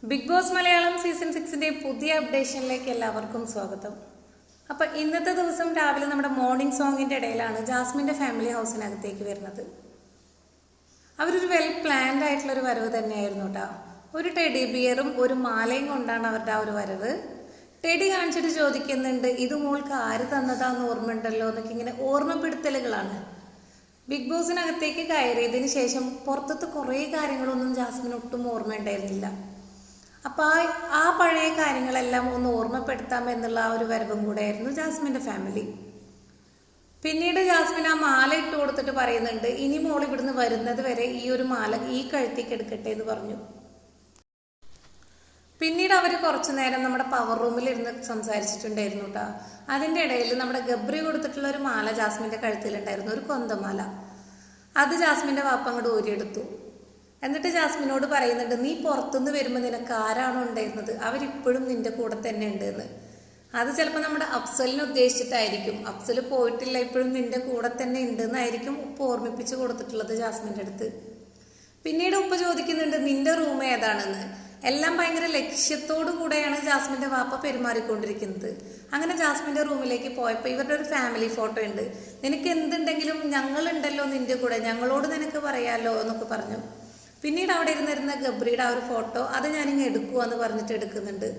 Big boss Malayalam season 6ന്റെ പുതിയ അപ്ഡേഷനിലേക്ക് എല്ലാവർക്കും സ്വാഗതം. അപ്പോൾ ഇന്നത്തെ ദിവസം രാവിലെ നമ്മുടെ മോർണിംഗ് സോങ്ങിന്റെ ഇടയിലാണ് ജാസ്മിന്റെ ഫാമിലി ഹൗസിനകത്തേക്ക് വരുന്നത്. അവരൊരു വെൽ പ്ലാൻഡ് ആയിട്ടുള്ള ഒരു വരവ് തന്നെയായിരുന്നു കേട്ടോ. ഒരു ടെഡി ബിയറും ഒരു മാലയും കൊണ്ടാണ് അവരുടെ ആ ഒരു വരവ്. ടെഡി കാണിച്ചിട്ട് ചോദിക്കുന്നുണ്ട്, ഇത് മോൾക്ക് ആര് തന്നതാന്ന് ഓർമ്മയുണ്ടല്ലോ എന്നൊക്കെ ഇങ്ങനെ ഓർമ്മപ്പെടുത്തലുകളാണ്. ബിഗ് ബോസിനകത്തേക്ക് കയറിയതിന് ശേഷം പുറത്തത്തെ കുറേ കാര്യങ്ങളൊന്നും ജാസ്മിന് ഒട്ടും ഓർമ്മയുണ്ടായിരുന്നില്ല. അപ്പോൾ ആ പഴയ കാര്യങ്ങളെല്ലാം ഒന്ന് ഓർമ്മപ്പെടുത്താം എന്നുള്ള ആ ഒരു വരവും കൂടെ ആയിരുന്നു ജാസ്മിന്റെ ഫാമിലി. പിന്നീട് ജാസ്മിൻ ആ മാല ഇട്ട് കൊടുത്തിട്ട് പറയുന്നുണ്ട്, ഇനി മോൾ ഇവിടുന്ന് വരുന്നത് വരെ ഈ ഒരു മാല ഈ കഴുത്തേക്ക് എടുക്കട്ടെ എന്ന് പറഞ്ഞു. പിന്നീട് അവർ കുറച്ചു നേരം നമ്മുടെ പവർ റൂമിൽ ഇരുന്ന് സംസാരിച്ചിട്ടുണ്ടായിരുന്നു കേട്ടോ. അതിൻ്റെ ഇടയിൽ നമ്മുടെ ഗബ്രി കൊടുത്തിട്ടുള്ള ഒരു മാല ജാസ്മിന്റെ കഴുത്തിലുണ്ടായിരുന്നു, ഒരു കൊന്തമാല. അത് ജാസ്മിന്റെ വാപ്പ അങ്ങോട്ട് ഊരിയെടുത്തു. എന്നിട്ട് ജാസ്മിനോട് പറയുന്നുണ്ട്, നീ പുറത്തുനിന്ന് വരുമ്പോൾ നിനക്ക് ആരാണോ ഉണ്ടായിരുന്നത് അവരിപ്പോഴും നിന്റെ കൂടെ തന്നെ ഉണ്ട് എന്ന്. അത് ചിലപ്പോൾ നമ്മുടെ അഫ്സലിനെ ഉദ്ദേശിച്ചിട്ടായിരിക്കും. അഫ്സൽ പോയിട്ടില്ല, ഇപ്പോഴും നിന്റെ കൂടെ തന്നെ ഉണ്ട് എന്നായിരിക്കും ഉപ്പ ഓർമ്മിപ്പിച്ച് കൊടുത്തിട്ടുള്ളത് ജാസ്മിൻ്റെ അടുത്ത്. പിന്നീട് ഉപ്പ ചോദിക്കുന്നുണ്ട്, നിന്റെ റൂം ഏതാണെന്ന്. എല്ലാം ഭയങ്കര ലക്ഷ്യത്തോടു കൂടെയാണ് ജാസ്മിന്റെ വാപ്പ പെരുമാറിക്കൊണ്ടിരിക്കുന്നത്. അങ്ങനെ ജാസ്മിന്റെ റൂമിലേക്ക് പോയപ്പോൾ ഇവരുടെ ഒരു ഫാമിലി ഫോട്ടോ ഉണ്ട്. നിനക്ക് എന്തുണ്ടെങ്കിലും ഞങ്ങളുണ്ടല്ലോ നിന്റെ കൂടെ, ഞങ്ങളോട് നിനക്ക് പറയാലോ എന്നൊക്കെ പറഞ്ഞു. പിന്നീട് അവിടെ ഇരുന്നിരുന്ന ഗബ്രിയുടെ ആ ഒരു ഫോട്ടോ അത് ഞാനിങ്ങ് എടുക്കുവാന്ന് പറഞ്ഞിട്ട് എടുക്കുന്നുണ്ട്.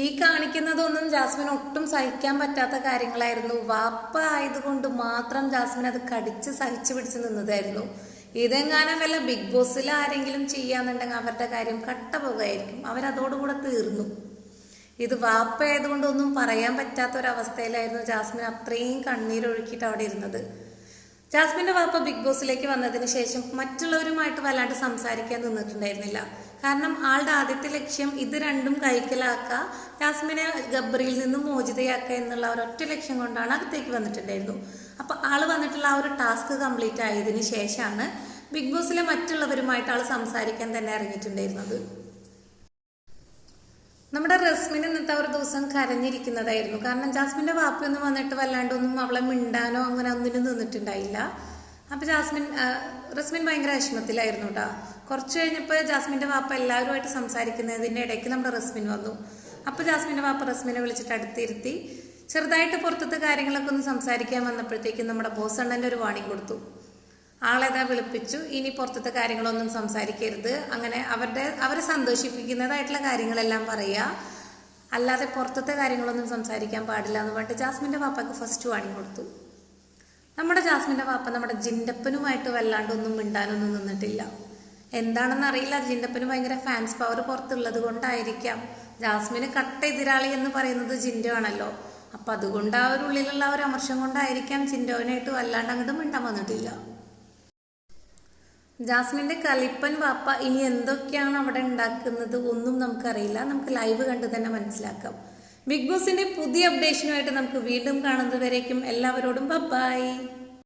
ഈ കാണിക്കുന്നതൊന്നും ജാസ്മിന് ഒട്ടും സഹിക്കാൻ പറ്റാത്ത കാര്യങ്ങളായിരുന്നു. വാപ്പ ആയതുകൊണ്ട് മാത്രം ജാസ്മിൻ അത് കടിച്ച് സഹിച്ചു പിടിച്ച് നിന്നതായിരുന്നു. ഇതെങ്ങാനും വല്ല ബിഗ് ബോസിൽ ആരെങ്കിലും ചെയ്യാന്നുണ്ടെങ്കിൽ അവരുടെ കാര്യം കട്ട പോകുമായിരിക്കും. അവരതോടുകൂടെ തീർന്നു. ഇത് വാപ്പ ആയതുകൊണ്ട് ഒന്നും പറയാൻ പറ്റാത്ത ഒരവസ്ഥയിലായിരുന്നു ജാസ്മിൻ അത്രയും കണ്ണീരൊഴുക്കിയിട്ട് അവിടെ ഇരുന്നത്. ജാസ്മിന്റെ വാപ്പ ബിഗ് ബോസിലേക്ക് വന്നതിന് ശേഷം മറ്റുള്ളവരുമായിട്ട് വല്ലാണ്ട് സംസാരിക്കാൻ നിന്നിട്ടുണ്ടായിരുന്നില്ല. കാരണം ആളുടെ ആദ്യത്തെ ലക്ഷ്യം ഇത് രണ്ടും കൈക്കലാക്കുക, ജാസ്മിനെ ഗബ്രിയിൽ നിന്നും മോചിതയാക്കുക എന്നുള്ള ഒരൊറ്റ ലക്ഷ്യം കൊണ്ടാണ് അകത്തേക്ക് വന്നിട്ടുണ്ടായിരുന്നു. അപ്പൊ ആള് വന്നിട്ടുള്ള ആ ഒരു ടാസ്ക് കംപ്ലീറ്റ് ആയതിനു ശേഷമാണ് ബിഗ് ബോസിലെ മറ്റുള്ളവരുമായിട്ട് ആള് സംസാരിക്കാൻ തന്നെ ഇറങ്ങിയിട്ടുണ്ടായിരുന്നത്. നമ്മുടെ റസ്മിൻ ഇന്നത്തെ ഒരു ദിവസം കരഞ്ഞിരിക്കുന്നതായിരുന്നു. കാരണം ജാസ്മിന്റെ വാപ്പയൊന്നും വന്നിട്ട് വല്ലാണ്ടൊന്നും അവളെ മിണ്ടാനോ അങ്ങനെ ഒന്നിനും നിന്നിട്ടുണ്ടായില്ല. അപ്പൊ റസ്മിൻ ഭയങ്കര വിഷമത്തിലായിരുന്നു കേട്ടോ. കുറച്ച് കഴിഞ്ഞപ്പോൾ ജാസ്മിന്റെ വാപ്പ എല്ലാവരുമായിട്ട് സംസാരിക്കുന്നതിന്റെ ഇടയ്ക്ക് നമ്മുടെ റസ്മിൻ വന്നു. അപ്പൊ ജാസ്മിന്റെ വാപ്പ റസ്മിനെ വിളിച്ചിട്ട് അടുത്തിരുത്തി ചെറുതായിട്ട് പുറത്തത്തെ കാര്യങ്ങളൊക്കെ ഒന്ന് സംസാരിക്കാൻ വന്നപ്പോഴത്തേക്കും നമ്മുടെ ബോസ് അണ്ണന്റെ ഒരു വാണിംഗ് കൊടുത്തു. ആളേതാ വിളിപ്പിച്ചു, ഇനി പുറത്തത്തെ കാര്യങ്ങളൊന്നും സംസാരിക്കരുത്, അങ്ങനെ അവരെ സന്തോഷിപ്പിക്കുന്നതായിട്ടുള്ള കാര്യങ്ങളെല്ലാം പറയുക, അല്ലാതെ പുറത്തത്തെ കാര്യങ്ങളൊന്നും സംസാരിക്കാൻ പാടില്ല എന്ന് പറഞ്ഞിട്ട് ജാസ്മിന്റെ വാപ്പക്ക് ഫസ്റ്റ് വാണിംഗ് കൊടുത്തു. നമ്മുടെ ജാസ്മിന്റെ വാപ്പ നമ്മുടെ ജിൻഡപ്പനുമായിട്ട് വല്ലാണ്ടൊന്നും മിണ്ടാനൊന്നും നിന്നിട്ടില്ല. എന്താണെന്ന് അറിയില്ല, ജിൻഡപ്പന് ഭയങ്കര ഫാൻസ് പവർ പുറത്തുള്ളത് കൊണ്ടായിരിക്കാം. ജാസ്മിന് കട്ട എതിരാളി എന്ന് പറയുന്നത് ജിൻഡോ ആണല്ലോ. അപ്പൊ അതുകൊണ്ട് ആ ഒരു ഉള്ളിലുള്ള ഒരു അമർഷം കൊണ്ടായിരിക്കാം ജിൻഡോനായിട്ട് വല്ലാണ്ട് അങ്ങോട്ട് മിണ്ടാൻ വന്നിട്ടില്ല. ജാസ്മിന്റെ കലിപ്പൻ വാപ്പ ഇനി എന്തൊക്കെയാണ് അവിടെ ഉണ്ടാക്കുന്നത് ഒന്നും നമുക്കറിയില്ല. നമുക്ക് ലൈവ് കണ്ട് തന്നെ മനസ്സിലാക്കാം. ബിഗ് ബോസിന്റെ പുതിയ അപ്ഡേഷനുമായിട്ട് നമുക്ക് വീണ്ടും കാണുന്നത് വരേക്കും എല്ലാവരോടും ബൈ.